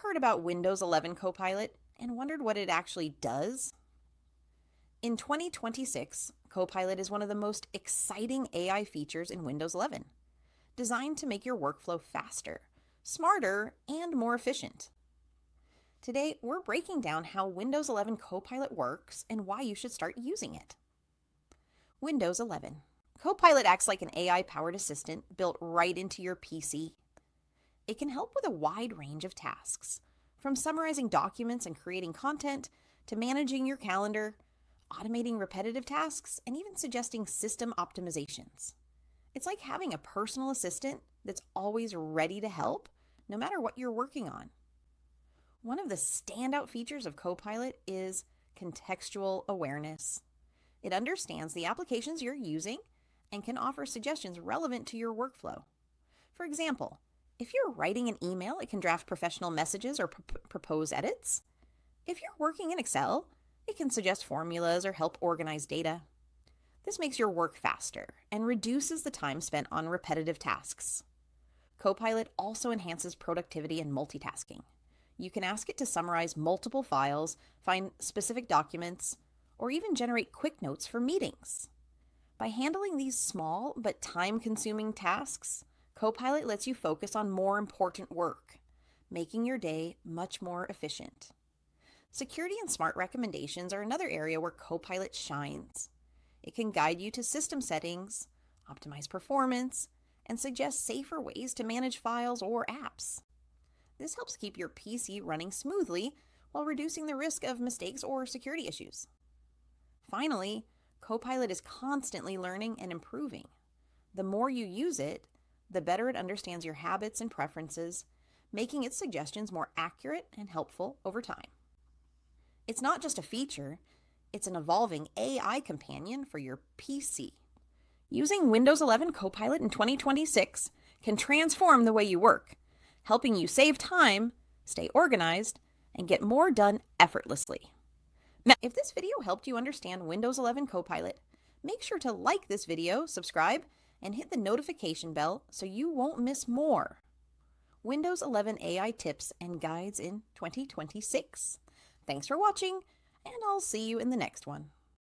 heard about Windows 11 Copilot and wondered what it actually does? In 2026, Copilot is one of the most exciting AI features in Windows 11, designed to make your workflow faster, smarter, and more efficient. Today, we're breaking down how Windows 11 Copilot works and why you should start using it. Windows 11. Copilot acts like an AI-powered assistant built right into your PC. It can help with a wide range of tasks, from summarizing documents and creating content to managing your calendar, automating repetitive tasks, and even suggesting system optimizations. It's like having a personal assistant that's always ready to help, no matter what you're working on. One of the standout features of Copilot is contextual awareness. It understands the applications you're using and can offer suggestions relevant to your workflow. For example, if you're writing an email, it can draft professional messages or propose edits. If you're working in Excel, it can suggest formulas or help organize data. This makes your work faster and reduces the time spent on repetitive tasks. Copilot also enhances productivity and multitasking. You can ask it to summarize multiple files, find specific documents, or even generate quick notes for meetings. By handling these small but time-consuming tasks, Copilot lets you focus on more important work, making your day much more efficient. Security and smart recommendations are another area where Copilot shines. It can guide you to system settings, optimize performance, and suggest safer ways to manage files or apps. This helps keep your PC running smoothly while reducing the risk of mistakes or security issues. Finally, Copilot is constantly learning and improving. The more you use it, the better it understands your habits and preferences, making its suggestions more accurate and helpful over time. It's not just a feature, it's an evolving AI companion for your PC. Using Windows 11 Copilot in 2026 can transform the way you work, helping you save time, stay organized, and get more done effortlessly. Now, if this video helped you understand Windows 11 Copilot, make sure to like this video, subscribe, and hit the notification bell so you won't miss more Windows 11 AI tips and guides in 2026. Thanks for watching, and I'll see you in the next one.